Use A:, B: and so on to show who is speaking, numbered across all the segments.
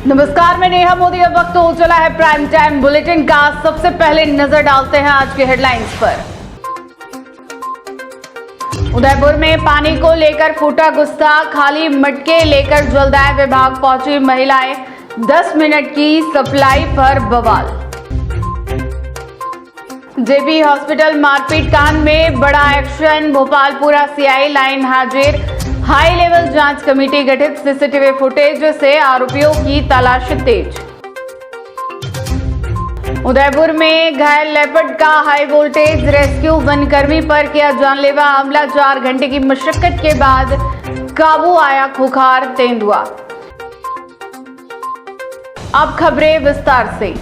A: नमस्कार, मैं नेहा मोदी। अब वक्त हो चला है प्राइम टाइम बुलेटिन का। सबसे पहले नजर डालते हैं आज के हेडलाइंस पर। उदयपुर में पानी को लेकर फूटा गुस्सा, खाली मटके लेकर जलदाय विभाग पहुंची महिलाएं, 10 मिनट की सप्लाई पर बवाल। जेबी हॉस्पिटल मारपीट कांड में बड़ा एक्शन, भोपालपुरा सीआई लाइन हाजिर, हाई लेवल जांच कमेटी गठित, सीसीटीवी फुटेज से आरोपियों की तलाश तेज। उदयपुर में घायल लेपर्ड का हाई वोल्टेज रेस्क्यू, वनकर्मी पर किया जानलेवा हमला, 4 घंटे की मशक्कत के बाद काबू आया खूंखार तेंदुआ। अब खबरें विस्तार से।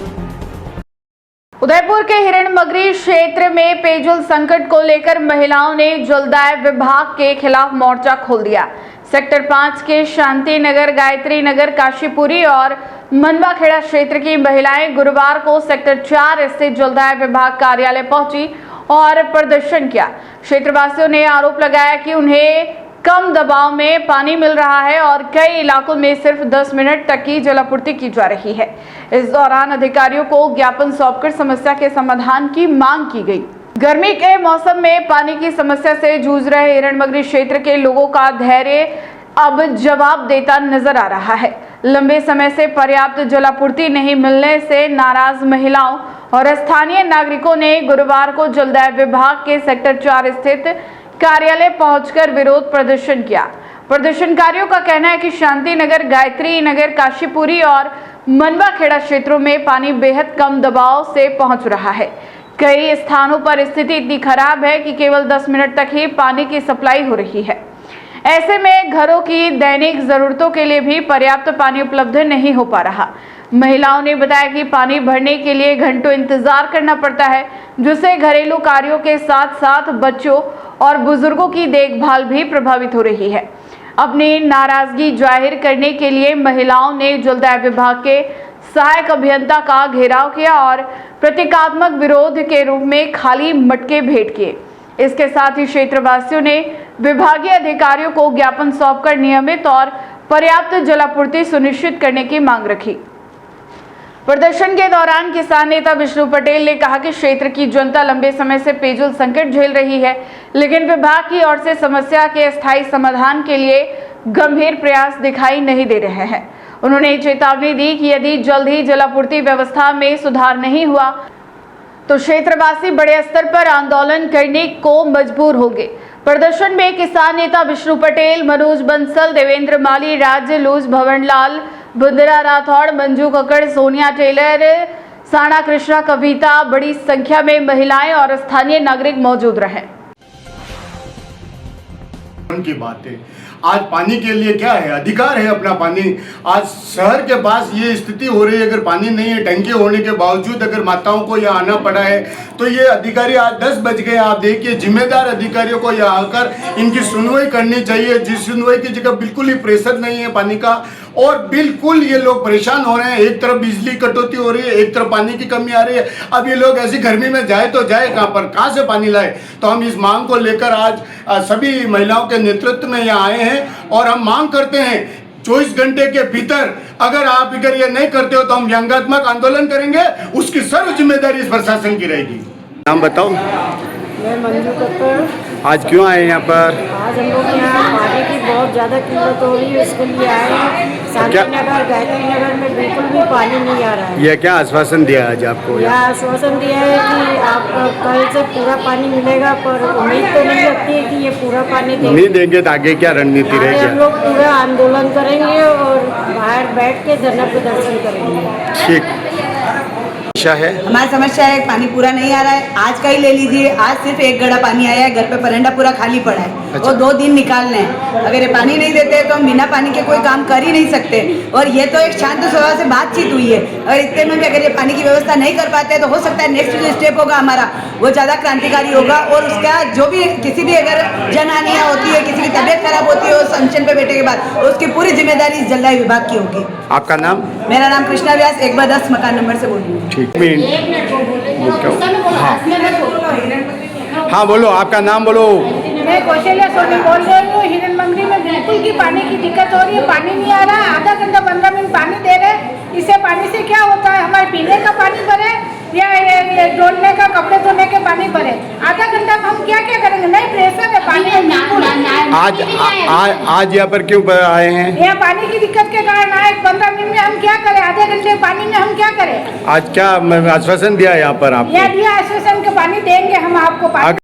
A: उदयपुर के हिरणमगरी क्षेत्र में पेयजल संकट को लेकर महिलाओं ने जलदाय विभाग के खिलाफ मोर्चा खोल दिया। सेक्टर 5 के शांति नगर, गायत्री नगर, काशीपुरी और मनवाखेड़ा क्षेत्र की महिलाएं गुरुवार को सेक्टर 4 स्थित जलदाय विभाग कार्यालय पहुंची और प्रदर्शन किया। क्षेत्रवासियों ने आरोप लगाया कि उन्हें कम दबाव में पानी मिल रहा है और कई इलाकों में सिर्फ 10 मिनट तक की जलापूर्ति की जा रही है। इस दौरान अधिकारियों को ज्ञापन सौंपकर समस्या के समाधान की मांग की गई। गर्मी के मौसम में पानी की समस्या से जूझ रहे हिरणमगरी क्षेत्र के लोगों का धैर्य अब जवाब देता नजर आ रहा है। लंबे समय से पर्याप्त जलापूर्ति नहीं मिलने से नाराज महिलाओं और स्थानीय नागरिकों ने गुरुवार को जलदाय विभाग के सेक्टर 4 स्थित कार्यालय पहुंचकर विरोध प्रदर्शन किया। प्रदर्शनकारियों का कहना है कि शांति नगर, गायत्री नगर, काशीपुरी और मनवाखेड़ा क्षेत्रों में पानी बेहद कम दबाव से पहुंच रहा है। कई स्थानों पर स्थिति इतनी खराब है कि केवल 10 मिनट तक ही पानी की सप्लाई हो रही है। ऐसे में घरों की दैनिक जरूरतों के लिए भी पर्याप्त पानी उपलब्ध नहीं हो पा रहा। महिलाओं ने बताया कि पानी भरने के लिए घंटों इंतजार करना पड़ता है, जिससे घरेलू कार्यों के साथ साथ बच्चों और बुजुर्गों की देखभाल भी प्रभावित हो रही है। अपनी नाराजगी जाहिर करने के लिए महिलाओं ने जलदाय विभाग के सहायक अभियंता का घेराव किया और प्रतीकात्मक विरोध के रूप में खाली मटके भेंट किए। इसके साथ ही क्षेत्रवासियों ने विभागीय अधिकारियों को ज्ञापन सौंपकर नियमित और पर्याप्त जलापूर्ति सुनिश्चित करने की मांग रखी। प्रदर्शन के दौरान किसान नेता विष्णु पटेल ने कहा कि क्षेत्र की जनता लंबे समय से पेयजल संकट झेल रही है, लेकिन विभाग की ओर से समस्या के स्थायी समाधान के लिए गंभीर प्रयास दिखाई नहीं दे रहे हैं। उन्होंने चेतावनी दी कि यदि जल्द ही जलापूर्ति व्यवस्था में सुधार नहीं हुआ तो क्षेत्रवासी बड़े स्तर पर आंदोलन करने को मजबूर होंगे। प्रदर्शन में किसान नेता विष्णु पटेल, मनोज बंसल, देवेंद्र माली, राज्य लूज, भवनलाल, बुंदरा राठौड़, मंजू कक्कड़, सोनिया टेलर, साना कृष्णा, कविता, बड़ी संख्या में महिलाएं और स्थानीय नागरिक मौजूद रहे।
B: की बात है, आज पानी के लिए क्या है, अधिकार है अपना पानी। आज शहर के पास ये स्थिति हो रही है, अगर पानी नहीं है, टंकी होने के बावजूद अगर माताओं को यहाँ आना पड़ा है, तो ये अधिकारी आज 10 बज गए। आप देखिए, जिम्मेदार अधिकारियों को यहाँ आकर इनकी सुनवाई करनी चाहिए। जिस सुनवाई की जगह बिल्कुल ही प्रेशर नहीं है पानी का, और बिल्कुल ये लोग परेशान हो रहे हैं। एक तरफ बिजली कटौती हो रही है, एक तरफ पानी की कमी आ रही है। अब ये लोग ऐसी गर्मी में जाए तो जाए कहाँ पर, कहाँ से पानी लाए। तो हम इस मांग को लेकर आज सभी महिलाओं के नेतृत्व में यहाँ आए हैं और हम मांग करते हैं 24 घंटे के भीतर अगर ये नहीं करते हो तो हम व्यंग्यात्मक आंदोलन करेंगे। उसकी सर्व जिम्मेदारी इस प्रशासन की रहेगी। नाम बताओ।
C: मैं मंजू कक्कड़।
B: आज क्यों आए यहाँ पर?
C: आज हम लोग यहाँ पानी की बहुत ज़्यादा किल्लत हो रही है, इसके लिए आए हैं। शांति नगर, गायत्री नगर में बिल्कुल भी पानी नहीं आ रहा है।
B: यह क्या आश्वासन दिया आज आपको?
C: यह आश्वासन दिया है कि आप कल से पूरा पानी मिलेगा, पर उम्मीद तो नहीं लगती है कि ये पूरा पानी देंगे।
B: नहीं देंगे तो आगे क्या रणनीति रहेगी?
C: हम लोग पूरा आंदोलन करेंगे और बाहर बैठ के धरना प्रदर्शन करेंगे।
B: ठीक है।
D: हमारी समस्या है, पानी पूरा नहीं आ रहा है। आज का ही ले लीजिए, आज सिर्फ 1 गड़ा पानी आया है, घर पे परंडा पूरा खाली पड़ा है।
B: अच्छा।
D: और 2 दिन निकालने हैं। अगर ये पानी नहीं देते तो हम बिना पानी के कोई काम कर ही नहीं सकते। और ये तो एक शांत स्वभाव से बातचीत हुई है, और इतने में भी अगर ये पानी की व्यवस्था नहीं कर पाते तो हो सकता है नेक्स्ट जो स्टेप होगा हमारा वो ज़्यादा क्रांतिकारी होगा। और उसका जो भी किसी भी अगर जनहानियाँ होती है, किसी की तबीयत खराब होती है उस अनशन पे बैठे के बाद, तो उसकी पूरी जिम्मेदारी इस जलदाय विभाग की होगी।
B: आपका नाम?
D: मेरा नाम कृष्णा व्यास, 1/10 मकान नंबर से बोल रही हूँ।
B: ठीक। हाँ बोलो, आपका नाम बोलो।
E: मैं कौशल्या सोनी बोल रही हूँ। हिरणमंगरी में बिल्कुल की पानी की दिक्कत हो रही है, पानी नहीं आ रहा। आधा घंटा 15 मिनट पानी दे रहे, इससे पानी से क्या होता है, हमारे पीने का पानी भरे या ये धोने का, कपड़े धोने के पानी भरे, आधा घंटा में हम क्या क्या करेंगे। नहीं, प्रेशर है पानी है बिल्कुल।
B: आज यहाँ पर क्यों आए हैं?
E: यहाँ पानी की दिक्कत के कारण आए। 15 मिनट में हम क्या करें, आधे घंटे पानी में हम क्या करें।
B: आज क्या आश्वासन दिया यहाँ पर आपको?
E: यहाँ दिया आश्वासन के पानी देंगे हम आपको पानी।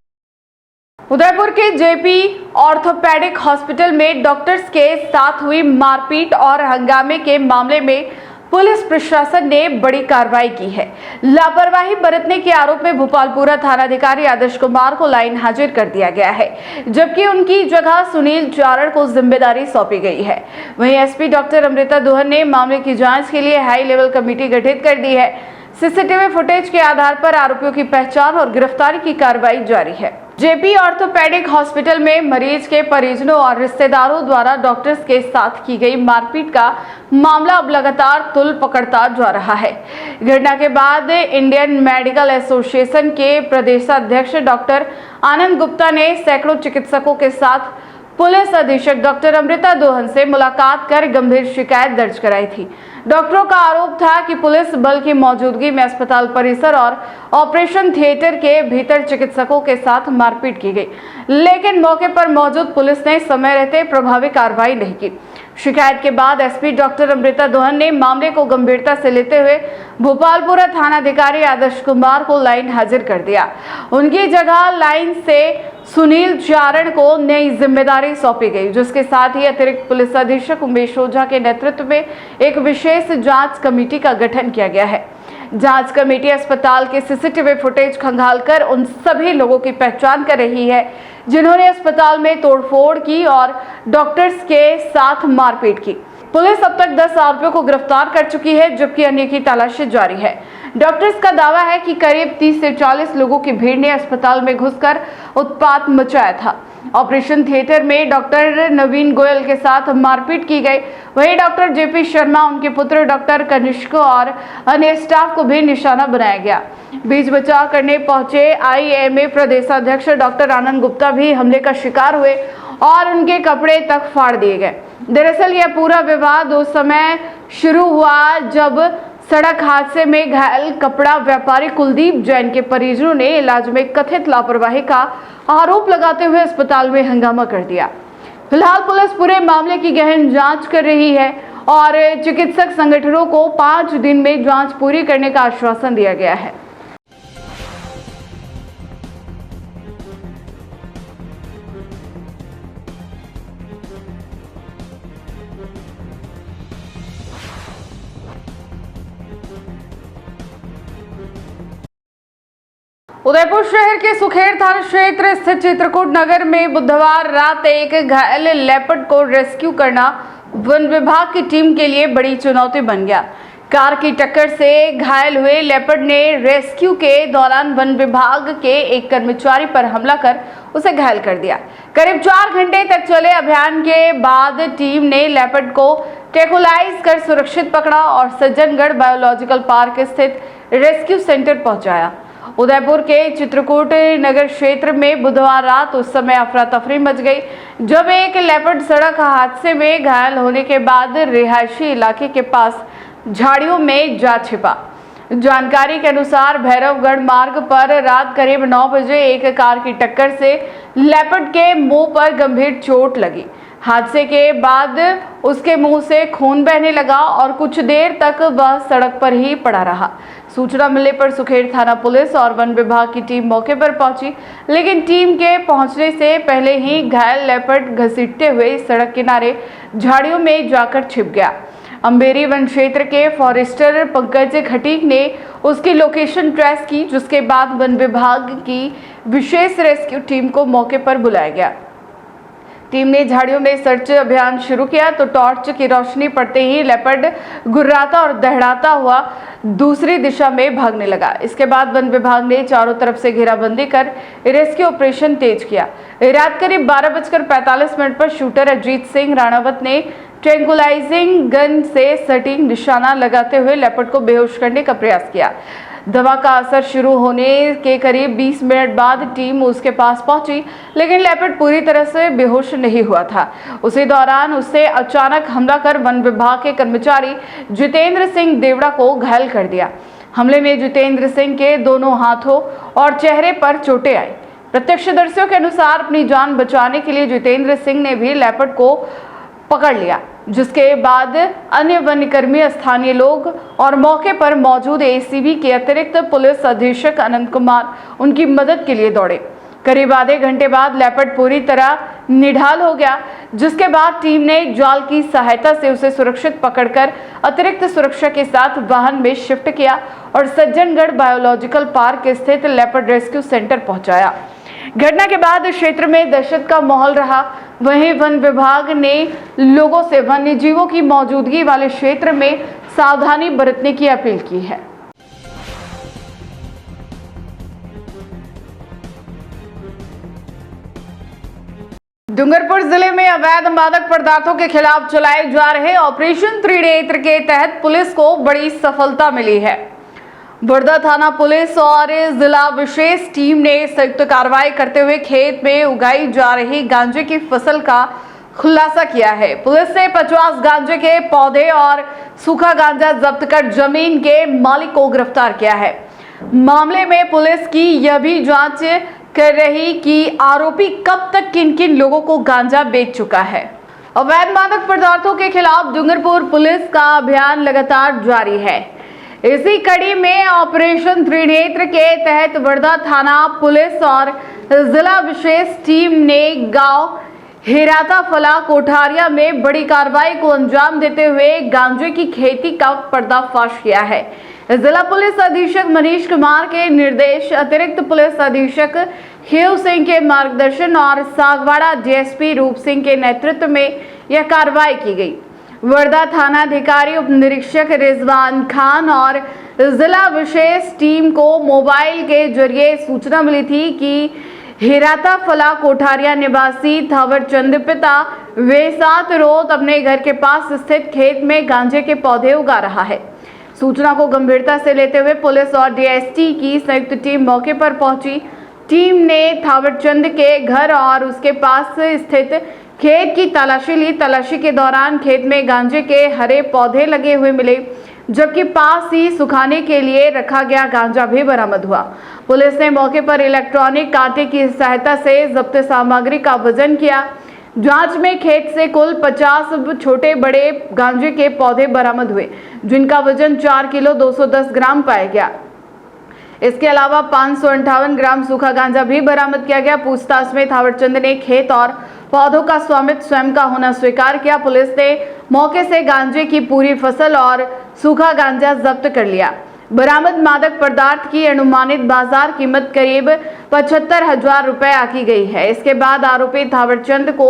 A: उदयपुर के जेपी ऑर्थोपेडिक हॉस्पिटल में डॉक्टर्स के साथ हुई मारपीट और हंगामे के मामले में पुलिस प्रशासन ने बड़ी कार्रवाई की है। लापरवाही बरतने के आरोप में भोपालपुरा थानाधिकारी आदर्श कुमार को लाइन हाजिर कर दिया गया है, जबकि उनकी जगह सुनील चारण को जिम्मेदारी सौंपी गई है। वहीं एसपी डॉक्टर अमृता दोहन ने मामले की जांच के लिए हाई लेवल कमेटी गठित कर दी है। सीसीटीवी फुटेज के आधार पर आरोपियों की पहचान और गिरफ्तारी की कार्रवाई जारी है। जेपी ऑर्थोपेडिक हॉस्पिटल में मरीज के परिजनों और रिश्तेदारों द्वारा डॉक्टर्स के साथ की गई मारपीट का मामला अब लगातार तुल पकड़ता जा रहा है। घटना के बाद इंडियन मेडिकल एसोसिएशन के प्रदेशाध्यक्ष डॉक्टर आनंद गुप्ता ने सैकड़ों चिकित्सकों के साथ पुलिस अधीक्षक डॉक्टर अमृता दोहन से मुलाकात कर गंभीर शिकायत दर्ज कराई थी। डॉक्टरों का आरोप था कि पुलिस बल की मौजूदगी में अस्पताल परिसर और ऑपरेशन थिएटर के भीतर चिकित्सकों के साथ मारपीट की गई, लेकिन मौके पर मौजूद पुलिस ने समय रहते प्रभावी कार्रवाई नहीं की। शिकायत के बाद एसपी डॉक्टर अमृता दोहन ने मामले को गंभीरता से लेते हुए भोपालपुरा थानाधिकारी आदर्श कुमार को लाइन हाजिर कर दिया। उनकी जगह लाइन से सुनील चारण को नई जिम्मेदारी सौंपी गई, जिसके साथ ही अतिरिक्त पुलिस अधीक्षक उमेश ओझा के नेतृत्व में एक विशेष जांच कमेटी का गठन किया गया है। जांच कमेटी अस्पताल के सीसीटीवी फुटेज खंगालकर उन सभी लोगों की पहचान कर रही है जिन्होंने अस्पताल में तोड़फोड़ की और डॉक्टर्स के साथ मारपीट की। पुलिस अब तक 10 आरोपियों को गिरफ्तार कर चुकी है, जबकि अन्य की तलाशी जारी है। डॉक्टर्स का दावा है कि करीब 30 से 40 लोगों की भीड़ ने अस्पताल में घुसकर उत्पात मचाया था। ऑपरेशन थिएटर में डॉक्टर नवीन गोयल के साथ मारपीट की गई। वहीं डॉक्टर जेपी शर्मा, उनके पुत्र डॉक्टर कनिष्क और अन्य स्टाफ को भी निशाना बनाया गया। बीच बचाव करने पहुंचे आईएमए प्रदेशाध्यक्ष डॉक्टर आनंद गुप्ता भी हमले का शिकार हुए और उनके कपड़े तक फाड़ दिए गए। दरअसल यह पूरा विवाद उस समय शुरू हुआ जब सड़क हादसे में घायल कपड़ा व्यापारी कुलदीप जैन के परिजनों ने इलाज में कथित लापरवाही का आरोप लगाते हुए अस्पताल में हंगामा कर दिया। फिलहाल पुलिस पूरे मामले की गहन जांच कर रही है और चिकित्सक संगठनों को 5 दिन में जांच पूरी करने का आश्वासन दिया गया है। उदयपुर शहर के सुखेर थाना क्षेत्र स्थित चित्रकूट नगर में बुधवार रात एक घायल लेपर्ड को रेस्क्यू करना वन विभाग की टीम के लिए बड़ी चुनौती बन गया। कार की टक्कर से घायल हुए लेपर्ड ने रेस्क्यू के दौरान वन विभाग के एक कर्मचारी पर हमला कर उसे घायल कर दिया। करीब 4 घंटे तक चले अभियान के बाद टीम ने लेपर्ड को ट्रैंकुलाइज कर सुरक्षित पकड़ा और सज्जनगढ़ बायोलॉजिकल पार्क स्थित रेस्क्यू सेंटर पहुंचाया। उदयपुर के चित्रकूट नगर क्षेत्र में बुधवार रात उस समय अफरा तफरी मच गई जब एक लेपर्ड सड़क हादसे में घायल होने के बाद रिहायशी इलाके के पास झाड़ियों में जा छिपा। जानकारी के अनुसार भैरवगढ़ मार्ग पर रात करीब 9 बजे एक कार की टक्कर से लेपर्ड के मुंह पर गंभीर चोट लगी। हादसे के बाद उसके मुंह से खून बहने लगा और कुछ देर तक वह सड़क पर ही पड़ा रहा। सूचना मिलने पर सुखेर थाना पुलिस और वन विभाग की टीम मौके पर पहुंची, लेकिन टीम के पहुंचने से पहले ही घायल लेपर्ड घसीटते हुए सड़क किनारे झाड़ियों में जाकर छिप गया। अंबेरी वन क्षेत्र के फॉरेस्टर पंकज खटीक ने उसकी लोकेशन ट्रेस की, जिसके बाद वन विभाग की विशेष रेस्क्यू टीम को मौके पर बुलाया गया। टीम ने झाड़ियों में सर्च अभियान शुरू किया तो टॉर्च की रोशनी पड़ते ही लेपर्ड गुर्राता और दहड़ाता हुआ दूसरी दिशा में भागने लगा। इसके बाद वन विभाग ने चारों तरफ से घेराबंदी कर रेस्क्यू ऑपरेशन तेज किया। रात करीब 12:45 पर शूटर अजीत सिंह राणावत ने ट्रैंकुलाइजिंग गन से सटीक निशाना लगाते हुए लेपर्ड को बेहोश करने का प्रयास किया। दवा का असर शुरू होने के करीब 20 मिनट बाद टीम उसके पास पहुंची, लेकिन लेपर्ड पूरी तरह से बेहोश नहीं हुआ था। उसी दौरान उससे अचानक हमला कर वन विभाग के कर्मचारी जितेंद्र सिंह देवड़ा को घायल कर दिया। हमले में जितेंद्र सिंह के दोनों हाथों और चेहरे पर चोटें आई। प्रत्यक्षदर्शियों के अनुसार अपनी जान बचाने के लिए जितेंद्र सिंह ने भी लेपर्ड को पकड़ लिया, जिसके बाद अन्य वन्यकर्मी, स्थानीय लोग और मौके पर मौजूद एसीबी के अतिरिक्त पुलिस अधीक्षक अनंत कुमार उनकी मदद के लिए दौड़े। करीब आधे घंटे बाद लेपर्ड पूरी तरह निढाल हो गया, जिसके बाद टीम ने जाल की सहायता से उसे सुरक्षित पकड़कर अतिरिक्त सुरक्षा के साथ वाहन में शिफ्ट किया और सज्जनगढ़ बायोलॉजिकल पार्क स्थित लेपर्ड रेस्क्यू सेंटर पहुंचाया। घटना के बाद क्षेत्र में दहशत का माहौल रहा। वहीं वन विभाग ने लोगों से वन्य जीवों की मौजूदगी वाले क्षेत्र में सावधानी बरतने की अपील की है। डूंगरपुर जिले में अवैध मादक पदार्थों के खिलाफ चलाए जा रहे ऑपरेशन त्रिनेत्र के तहत पुलिस को बड़ी सफलता मिली है। बड़दा थाना पुलिस और जिला विशेष टीम ने संयुक्त कार्रवाई करते हुए खेत में उगाई जा रही गांजे की फसल का खुलासा किया है। पुलिस ने 50 गांजे के पौधे और सूखा गांजा जब्त कर जमीन के मालिक को गिरफ्तार किया है। मामले में पुलिस की यह भी जांच कर रही कि आरोपी कब तक किन किन लोगों को गांजा बेच चुका है। अवैध मादक पदार्थों के खिलाफ डूंगरपुर पुलिस का अभियान लगातार जारी है। इसी कड़ी में ऑपरेशन त्रिनेत्र के तहत बड़दा थाना पुलिस और जिला विशेष टीम ने गांव हिराता फला कोठारिया में बड़ी कार्रवाई को अंजाम देते हुए गांजे की खेती का पर्दाफाश किया है। जिला पुलिस अधीक्षक मनीष कुमार के निर्देश, अतिरिक्त पुलिस अधीक्षक हेव सिंह के मार्गदर्शन और सागवाड़ा डीएसपी रूप सिंह के नेतृत्व में यह कार्रवाई की गई। वर्धा थानाधिकारी उप निरीक्षक रिजवान खान और जिला विशेष टीम को मोबाइल के जरिए सूचना मिली थी कि हिराता फला कोठारिया निवासी थावर चंद पिता वेसात रोत अपने घर के पास स्थित खेत में गांजे के पौधे उगा रहा है। सूचना को गंभीरता से लेते हुए पुलिस और डीएसटी की संयुक्त टीम मौके पर पहुंची। टीम ने थावरचंद के घर और उसके पास स्थित खेत की तलाशी ली। तलाशी के दौरान खेत में गांजे के हरे पौधे लगे हुए मिले, जबकि पास ही सुखाने के लिए रखा गया गांजा भी बरामद हुआ। पुलिस ने मौके पर इलेक्ट्रॉनिक कांटे की सहायता से जब्त सामग्री का वजन किया। जांच में खेत से कुल 50 छोटे बड़े गांजे के पौधे बरामद हुए, जिनका वजन 4 किलो 210 ग्राम पाया गया। इसके अलावा 558 ग्राम सूखा गांजा भी बरामद किया गया। पूछताछ में थावरचंद ने खेत और पौधों का स्वामित्व स्वयं का होना स्वीकार किया। पुलिस ने मौके से गांजे की पूरी फसल और सूखा गांजा जब्त कर लिया। बरामद मादक पदार्थ की अनुमानित बाजार कीमत करीब 75,000 रुपए आकी गई है। इसके बाद आरोपी थावरचंद को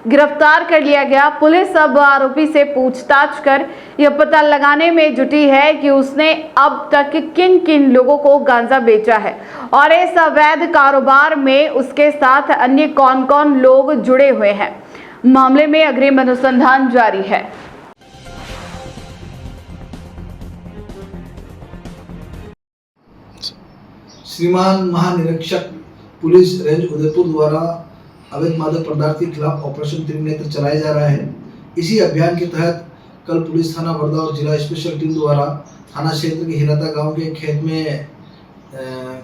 A: गिरफ्तार कर लिया गया। पुलिस अब आरोपी से पूछताछ कर यह पता लगाने में जुटी है कि उसने अब तक किन किन लोगों को गांजा बेचा है और इस अवैध कारोबार में उसके साथ अन्य कौन कौन लोग जुड़े हुए हैं। मामले में अग्रिम अनुसंधान जारी है।
F: श्रीमान महानिरीक्षक पुलिस रेंज उदयपुर द्वारा अवैध मादक पदार्थ के खिलाफ ऑपरेशन त्रिनेत्र चलाया जा रहा है। इसी अभियान के तहत कल पुलिस थाना वर्धा और जिला स्पेशल टीम द्वारा थाना क्षेत्र के हिराता गांव के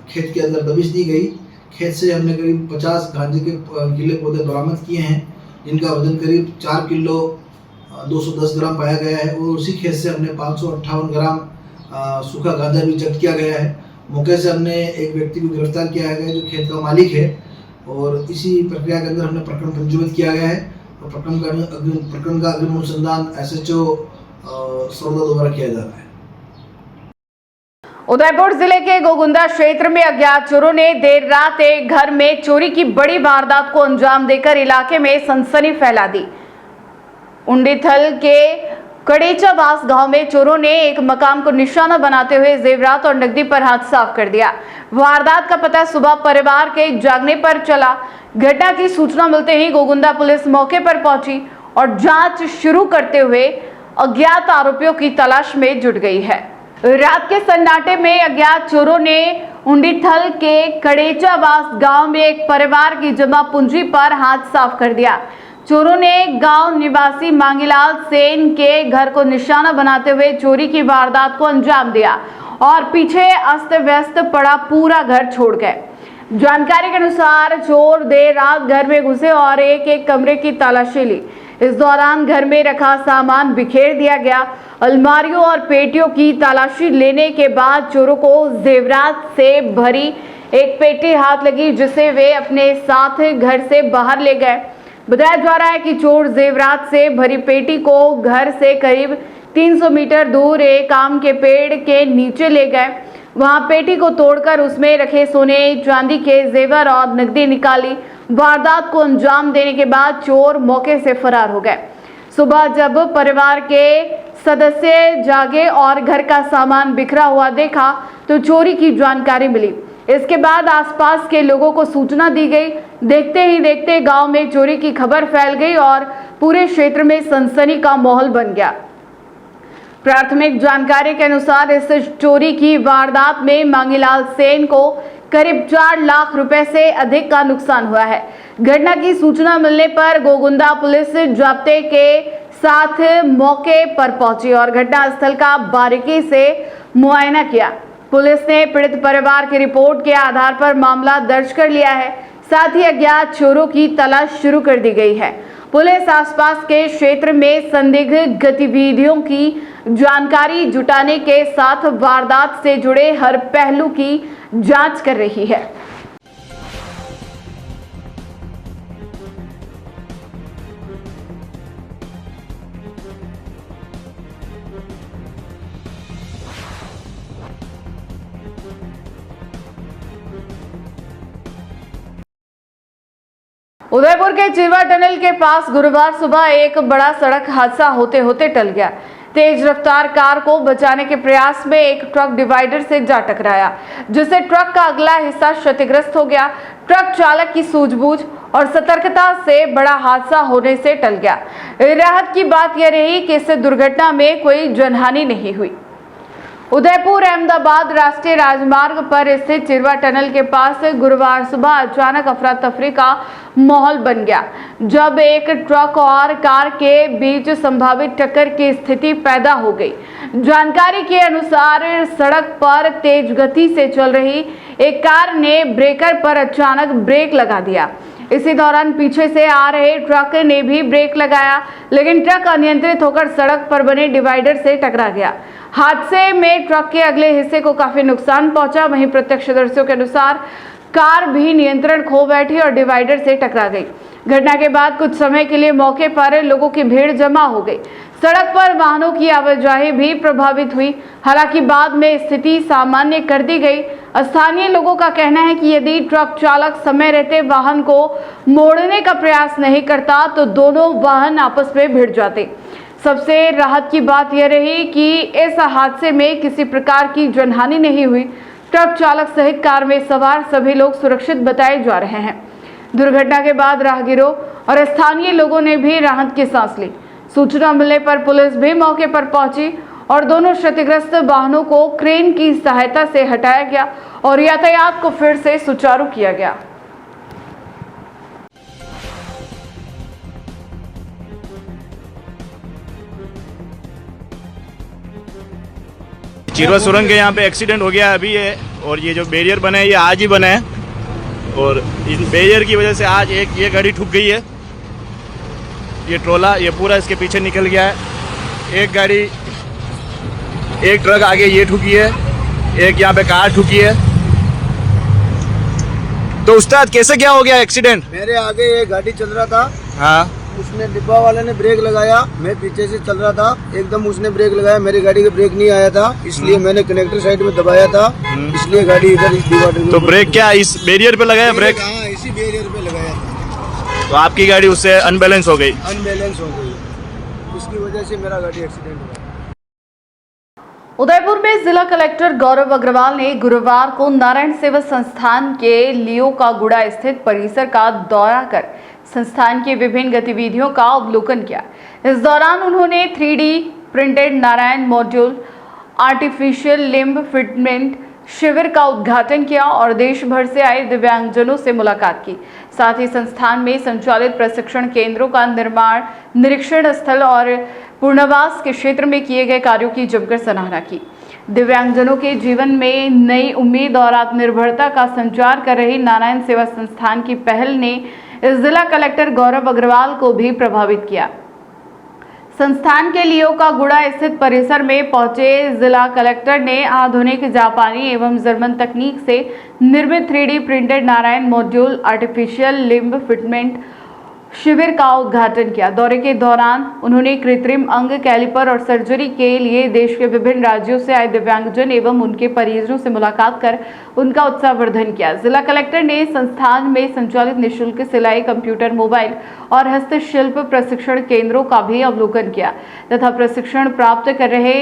F: खेत के अंदर दबिश दी गई। खेत से हमने करीब 50 गांजे के गिले पौधे बरामद किए हैं, जिनका वजन करीब 4 किलो 210 ग्राम पाया गया है और उसी खेत से हमने 558 ग्राम सूखा गांजा भी जब्त किया गया है। मौके से हमने एक व्यक्ति को गिरफ्तार किया गया है जो खेत का मालिक है और इसी प्रक्रिया के अंदर हमने प्रकरण पंजीबद्ध किया गया है और प्रकरण का अग्रिम अनुसंधान एसएचओ सौदा द्वारा किया जा रहा है।
A: उदयपुर जिले के गोगुंदा क्षेत्र में अज्ञात चोरों ने देर रात एक घर में चोरी की बड़ी वारदात को अंजाम देकर इलाके में सनसनी फैला दी। उंडीथल के कड़ेचावास गांव में चोरों ने एक मकान को निशाना बनाते हुए जेवरात और नकदी पर हाथ साफ कर दिया। वारदात का पता सुबह परिवार के जागने पर चला। घटना की सूचना मिलते ही गोगुंदा पुलिस मौके पर पहुंची और जांच शुरू करते हुए अज्ञात आरोपियों की तलाश में जुट गई है। रात के सन्नाटे में अज्ञात चोरों ने उंडीथल के कड़ेचावास गांव में एक परिवार की जमा पूंजी पर हाथ साफ कर दिया। चोरों ने गांव निवासी मांगीलाल सेन के घर को निशाना बनाते हुए चोरी की वारदात को अंजाम दिया और पीछे अस्त व्यस्त पड़ा पूरा घर छोड़ गए। जानकारी के अनुसार चोर देर रात घर में घुसे और एक एक कमरे की तलाशी ली। इस दौरान घर में रखा सामान बिखेर दिया गया। अलमारियों और पेटियों की तलाशी लेने के बाद चोरों को जेवरात से भरी एक पेटी हाथ लगी, जिसे वे अपने साथ घर से बाहर ले गए। बताया जा रहा है कि चोर जेवरात से भरी पेटी को घर से करीब 300 मीटर दूर एक आम के पेड़ के नीचे ले गए। वहां पेटी को तोड़कर उसमें रखे सोने चांदी के जेवर और नकदी निकाली। वारदात को अंजाम देने के बाद चोर मौके से फरार हो गए। सुबह जब परिवार के सदस्य जागे और घर का सामान बिखरा हुआ देखा तो चोरी की जानकारी मिली। इसके बाद आसपास के लोगों को सूचना दी गई। देखते ही देखते गांव में चोरी की खबर फैल गई और पूरे क्षेत्र में सनसनी का माहौल बन गया। प्राथमिक जानकारी के अनुसार इस चोरी की वारदात में मांगीलाल सेन को करीब 4 लाख रुपए से अधिक का नुकसान हुआ है। घटना की सूचना मिलने पर गोगुंदा पुलिस जाब्ते के साथ मौके पर पहुंची और घटनास्थल का बारीकी से मुआयना किया। पुलिस ने पीड़ित परिवार की रिपोर्ट के आधार पर मामला दर्ज कर लिया है। साथ ही अज्ञात चोरों की तलाश शुरू कर दी गई है। पुलिस आसपास के क्षेत्र में संदिग्ध गतिविधियों की जानकारी जुटाने के साथ वारदात से जुड़े हर पहलू की जांच कर रही है। उदयपुर के चिरवा टनल के पास गुरुवार सुबह एक बड़ा सड़क हादसा होते होते टल गया। तेज रफ्तार कार को बचाने के प्रयास में एक ट्रक डिवाइडर से जा टकराया, जिससे ट्रक का अगला हिस्सा क्षतिग्रस्त हो गया। ट्रक चालक की सूझबूझ और सतर्कता से बड़ा हादसा होने से टल गया। राहत की बात यह रही कि इस दुर्घटना में कोई जनहानि नहीं हुई। उदयपुर अहमदाबाद राष्ट्रीय राजमार्ग पर स्थित चिरवा टनल के पास गुरुवार सुबह अचानक अफरा तफरी का माहौल बन गया, जब एक ट्रक और कार के बीच संभावित टक्कर की स्थिति पैदा हो गई। जानकारी के अनुसार सड़क पर तेज गति से चल रही एक कार ने ब्रेकर पर अचानक ब्रेक लगा दिया। इसी दौरान पीछे से आ रहे ट्रक ने भी ब्रेक लगाया, लेकिन ट्रक अनियंत्रित होकर सड़क पर बने डिवाइडर से टकरा गया। हादसे में ट्रक के अगले हिस्से को काफी नुकसान पहुंचा। वहीं प्रत्यक्षदर्शियों के अनुसार कार भी नियंत्रण खो बैठी और डिवाइडर से टकरा गई। घटना के बाद कुछ समय के लिए मौके पर लोगों की भीड़ जमा हो गई। सड़क पर वाहनों की आवाजाही भी प्रभावित हुई। हालांकि बाद में स्थिति सामान्य कर दी गई। स्थानीय लोगों का कहना है कि यदि ट्रक चालक समय रहते वाहन को मोड़ने का प्रयास नहीं करता तो दोनों वाहन आपस में भिड़ जाते। सबसे राहत की बात यह रही कि इस हादसे में किसी प्रकार की जनहानि नहीं हुई। ट्रक चालक सहित कार में सवार सभी लोग सुरक्षित बताए जा रहे हैं। दुर्घटना के बाद राहगीरों और स्थानीय लोगों ने भी राहत की सांस ली। सूचना मिलने पर पुलिस भी मौके पर पहुंची और दोनों क्षतिग्रस्त वाहनों को क्रेन की सहायता से हटाया गया और यातायात को फिर से सुचारू किया गया।
G: चिरवा सुरंग के यहाँ पे एक्सीडेंट हो गया अभी है, और ये जो बैरियर बने हैं ये आज ही बने हैं, और इन बैरियर की वजह से आज एक ये गाड़ी ठुक गई है। ये ट्रोला ये पूरा इसके पीछे निकल गया है। एक गाड़ी एक ट्रक आगे ये ठुकी है, एक यहाँ पे कार ठुकी है। तो उस्ताद कैसे क्या हो गया एक्सीडेंट?
H: मेरे आगे एक गाड़ी चल रहा था,
G: हाँ,
H: उसने डिब्बा वाले ने ब्रेक लगाया, मैं पीछे से चल रहा था, एकदम उसने ब्रेक लगाया, मेरी गाड़ी का ब्रेक नहीं आया था, इसलिए मैंने कनेक्टर साइड में दबाया था, इसलिए गाड़ी इधर इस डिवाइडर।
G: तो ब्रेक क्या इस बैरियर पे लगाया? ब्रेक
H: हाँ, इसी बैरियर पे लगाया था।
G: तो आपकी गाड़ी उससे अनबैलेंस हो गई?
H: अनबैलेंस हो गई, इसकी वजह से मेरा गाड़ी एक्सीडेंट हुआ।
A: उदयपुर में जिला कलेक्टर गौरव अग्रवाल ने गुरुवार को नारायण सेवा संस्थान के लियो का गुड़ा स्थित परिसर का दौरा कर संस्थान की विभिन्न गतिविधियों का अवलोकन किया। इस दौरान उन्होंने 3D printed Narayan module artificial limb fitment शिविर का उद्घाटन किया और देश भर से आए दिव्यांगजनों से मुलाकात की। साथ ही संस्थान में संचालित प्रशिक्षण केंद्रों का निर्माण, निरीक्षण स्थल और पुनर्वास के क्षेत्र में किए गए कार्यों की जमकर सराहना की। दिव्यांगजनों के जीवन में नई उम्मीद और आत्मनिर्भरता का संचार कर रही नारायण सेवा संस्थान की पहल ने जिला कलेक्टर गौरव अग्रवाल को भी प्रभावित किया। संस्थान के लियो का गुड़ा स्थित परिसर में पहुंचे जिला कलेक्टर ने आधुनिक जापानी एवं जर्मन तकनीक से निर्मित 3D printed Narayan module artificial limb fitment शिविर का उद्घाटन किया। दौरे के दौरान उन्होंने कृत्रिम अंग, कैलिपर और सर्जरी के लिए देश के विभिन्न राज्यों से आए दिव्यांगजन एवं उनके परिजनों से मुलाकात कर उनका उत्साहवर्धन किया। जिला कलेक्टर ने संस्थान में संचालित निःशुल्क सिलाई, कंप्यूटर, मोबाइल और हस्तशिल्प प्रशिक्षण केंद्रों का भी अवलोकन किया तथा प्रशिक्षण प्राप्त कर रहे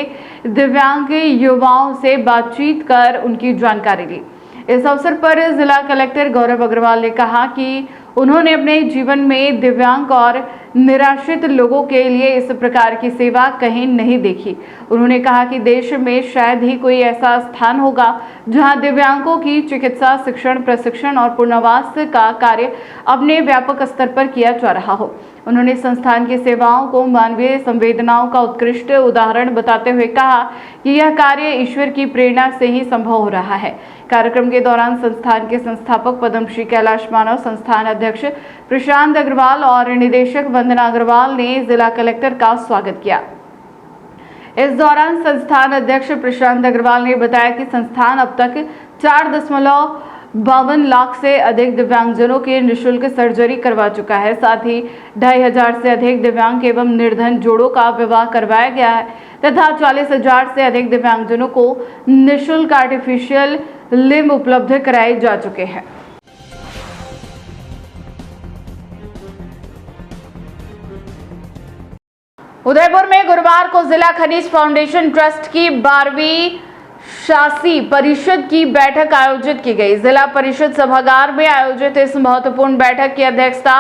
A: दिव्यांग युवाओं से बातचीत कर उनकी जानकारी ली। इस अवसर पर जिला कलेक्टर गौरव अग्रवाल ने कहा कि उन्होंने अपने जीवन में दिव्यांग और निराश्रित लोगों के लिए इस प्रकार की सेवा कहीं नहीं देखी। उन्होंने कहा कि देश में शायद ही कोई ऐसा स्थान होगा जहां दिव्यांगों की चिकित्सा, शिक्षण, प्रशिक्षण और पुनर्वास का कार्य अपने व्यापक स्तर पर किया जा रहा हो। उन्होंने संस्थान की सेवाओं को मानवीय संवेदनाओं का उत्कृष्ट उदाहरण बताते हुए कहा कि यह कार्य ईश्वर की प्रेरणा से ही संभव हो रहा है। कार्यक्रम के दौरान संस्थान के संस्थापक पद्मश्री कैलाश मानव, संस्थान अध्यक्ष प्रशांत अग्रवाल और निदेशक वंदना अग्रवाल ने जिला कलेक्टर का स्वागत किया। इस दौरान संस्थान अध्यक्ष प्रशांत अग्रवाल ने बताया कि संस्थान अब तक 4.52 लाख से अधिक दिव्यांगजनों की निःशुल्क सर्जरी करवा चुका है। साथ ही 2,500 से अधिक दिव्यांग एवं निर्धन जोड़ों का विवाह करवाया गया है तथा 40,000 से अधिक दिव्यांगजनों को निःशुल्क आर्टिफिशियल लिम्ब उपलब्ध कराए जा चुके हैं। उदयपुर में गुरुवार को जिला खनिज फाउंडेशन ट्रस्ट की 12वीं शासी परिषद की बैठक आयोजित की गई। जिला परिषद सभागार में आयोजित इस महत्वपूर्ण बैठक की अध्यक्षता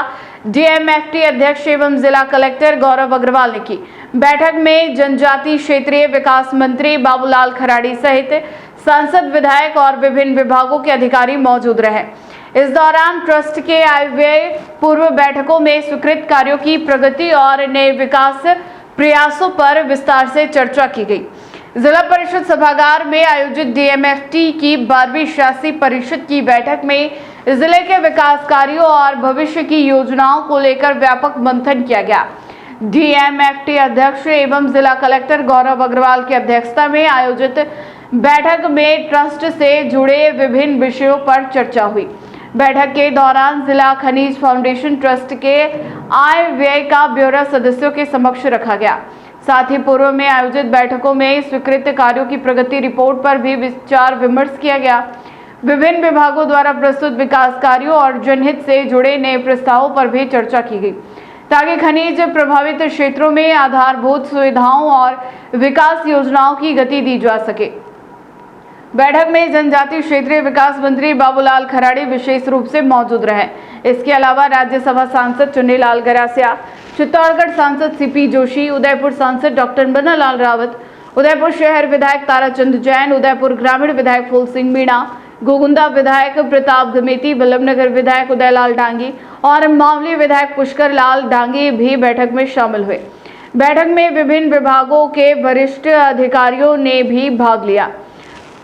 A: डीएमएफटी अध्यक्ष एवं जिला कलेक्टर गौरव अग्रवाल ने की। बैठक में जनजातीय क्षेत्रीय विकास मंत्री बाबूलाल खराड़ी सहित सांसद, विधायक और विभिन्न विभागों के अधिकारी मौजूद रहे। इस दौरान ट्रस्ट के आयव्यय पूर्व बैठकों में स्वीकृत कार्यों की प्रगति और नए विकास प्रयासों पर विस्तार से चर्चा की गई। जिला परिषद सभागार में आयोजित डीएमएफटी की 12वीं शासी परिषद की बैठक में जिले के विकास कार्यों और भविष्य की योजनाओं को लेकर व्यापक मंथन किया गया। डीएमएफटी अध्यक्ष एवं जिला कलेक्टर गौरव अग्रवाल की अध्यक्षता में आयोजित बैठक में ट्रस्ट से जुड़े विभिन्न विषयों पर चर्चा हुई। बैठक के दौरान जिला खनिज फाउंडेशन ट्रस्ट के आय व्यय का ब्यौरा सदस्यों के समक्ष रखा गया। साथ ही पूर्व में आयोजित बैठकों में स्वीकृत कार्यों की प्रगति रिपोर्ट पर भी विचार विमर्श किया गया। विभिन्न विभागों द्वारा प्रस्तुत विकास कार्यों और जनहित से जुड़े नए प्रस्तावों पर भी चर्चा की गई ताकि खनिज प्रभावित क्षेत्रों में आधारभूत सुविधाओं और विकास योजनाओं की गति दी जा सके। बैठक में जनजातीय क्षेत्रीय विकास मंत्री बाबूलाल खराड़ी विशेष रूप से मौजूद रहे। इसके अलावा राज्यसभा सांसद चुन्नीलाल गरासिया, चित्तौड़गढ़ सांसद सीपी जोशी, उदयपुर सांसद डॉक्टर बन्नालाल रावत, उदयपुर शहर विधायक ताराचंद जैन, उदयपुर ग्रामीण विधायक फूल सिंह मीणा, गोगुंदा विधायक प्रताप धमेती, वल्लभनगर विधायक उदयलाल डांगी और मावली विधायक पुष्कर लाल डांगी भी बैठक में शामिल हुए। बैठक में विभिन्न विभागों के वरिष्ठ अधिकारियों ने भी भाग लिया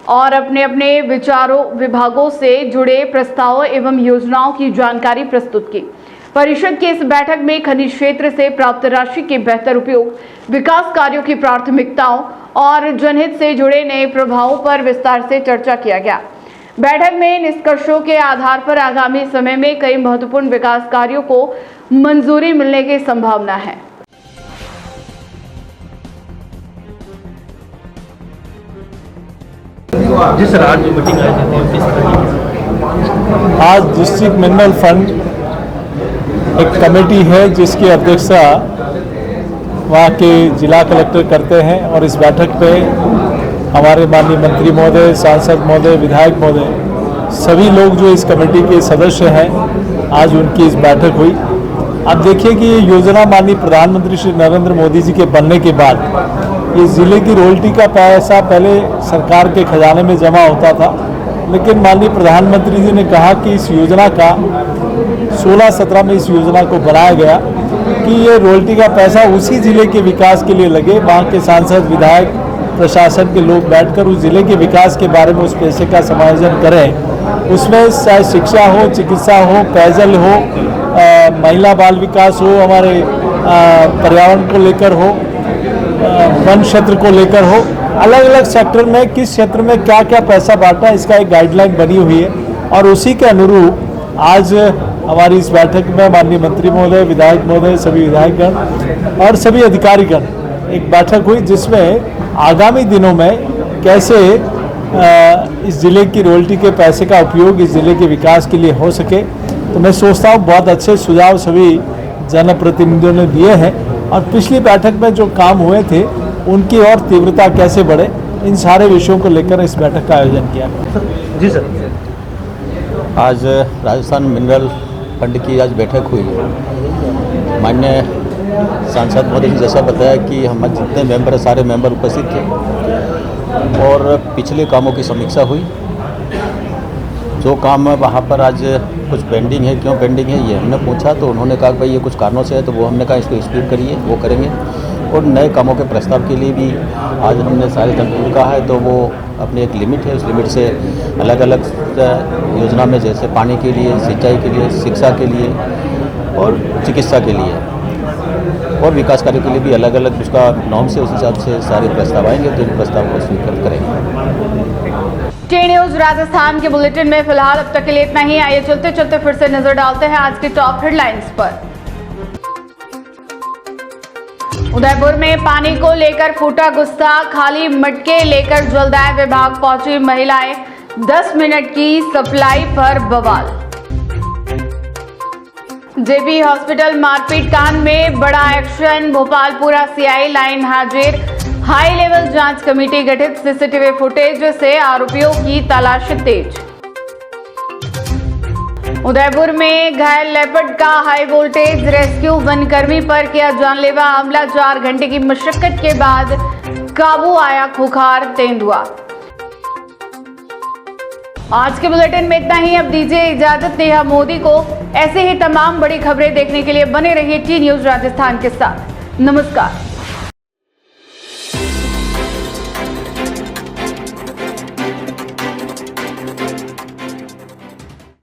A: और अपने अपने विचारों, विभागों से जुड़े प्रस्तावों एवं योजनाओं की जानकारी प्रस्तुत की। परिषद की इस बैठक में खनिज क्षेत्र से प्राप्त राशि के बेहतर उपयोग, विकास कार्यों की प्राथमिकताओं और जनहित से जुड़े नए प्रभावों पर विस्तार से चर्चा किया गया। बैठक में निष्कर्षों के आधार पर आगामी समय में कई महत्वपूर्ण विकास कार्यों को मंजूरी मिलने की संभावना है।
I: जिस राज्य मीटिंग
J: आज डिस्ट्रिक्ट मिनरल फंड एक कमेटी है जिसकी अध्यक्षता वहाँ के जिला कलेक्टर करते हैं और इस बैठक पे हमारे माननीय मंत्री महोदय, सांसद महोदय, विधायक महोदय सभी लोग जो इस कमेटी के सदस्य हैं, आज उनकी इस बैठक हुई। अब देखिए कि ये योजना माननीय प्रधानमंत्री श्री नरेंद्र मोदी जी के बनने के बाद ये ज़िले की रॉयल्टी का पैसा पहले सरकार के खजाने में जमा होता था, लेकिन माननीय प्रधानमंत्री जी ने कहा कि इस योजना का 16-17 में इस योजना को बनाया गया कि ये रॉयल्टी का पैसा उसी ज़िले के विकास के लिए लगे। वहाँ के सांसद, विधायक, प्रशासन के लोग बैठकर उस ज़िले के विकास के बारे में उस पैसे का समायोजन करें। उसमें चाहे शिक्षा हो, चिकित्सा हो, पेयजल हो, महिला बाल विकास हो, हमारे पर्यावरण को लेकर हो, वन क्षेत्र को लेकर हो, अलग अलग सेक्टर में किस क्षेत्र में क्या क्या पैसा बांटा, इसका एक गाइडलाइन बनी हुई है। और उसी के अनुरूप आज हमारी इस बैठक में माननीय मंत्री महोदय, विधायक महोदय, सभी विधायकगण और सभी अधिकारीगण एक बैठक हुई, जिसमें आगामी दिनों में कैसे इस ज़िले की रॉयल्टी के पैसे का उपयोग इस ज़िले के विकास के लिए हो सके। तो मैं सोचता हूँ बहुत अच्छे सुझाव सभी जनप्रतिनिधियों ने दिए हैं और पिछली बैठक में जो काम हुए थे उनकी और तीव्रता कैसे बढ़े, इन सारे विषयों को लेकर इस बैठक का आयोजन किया गया।
I: जी सर।
K: आज राजस्थान मिनरल फंड की आज बैठक हुई। माननीय सांसद महोदय जी जैसा बताया कि हम जितने मेंबर हैं सारे मेंबर उपस्थित थे और पिछले कामों की समीक्षा हुई। जो काम वहाँ पर आज कुछ पेंडिंग है, क्यों पेंडिंग है ये हमने पूछा तो उन्होंने कहा कि भाई ये कुछ कारणों से है, तो वो हमने कहा इसको स्पीड करिए, वो करेंगे। और नए कामों के प्रस्ताव के लिए भी आज हमने सारे तंत्र को कहा है, तो वो अपनी एक लिमिट है, उस लिमिट से अलग अलग योजना में जैसे पानी के लिए, सिंचाई के लिए, शिक्षा के लिए और चिकित्सा के लिए और विकास कार्य के लिए भी अलग अलग उसका नॉर्म से उस हिसाब से सारे प्रस्ताव आएंगे, तो इन प्रस्ताव को स्वीकृत करेंगे।
A: टी न्यूज राजस्थान के बुलेटिन में फिलहाल अब तक के लिए इतना ही। आइए चलते चलते फिर से नजर डालते हैं आज की टॉप हेडलाइंस पर। उदयपुर में पानी को लेकर फूटा गुस्सा, खाली मटके लेकर जलदाय विभाग पहुंची महिलाएं, 10 मिनट की सप्लाई पर बवाल। जेबी हॉस्पिटल मारपीट कांड में बड़ा एक्शन, भोपालपुरा सीआई लाइन हाजिर, हाई लेवल जांच कमेटी गठित, सीसीटीवी फुटेज से आरोपियों की तलाशी तेज। उदयपुर में घायल लेपर्ड का हाई वोल्टेज रेस्क्यू, वनकर्मी पर किया जानलेवा हमला, 4 घंटे की मशक्कत के बाद काबू आया खूंखार तेंदुआ। आज के बुलेटिन में इतना ही। अब दीजिए इजाजत नेहा मोदी को। ऐसे ही तमाम बड़ी खबरें देखने के लिए बने रहिए टी न्यूज राजस्थान के साथ। नमस्कार।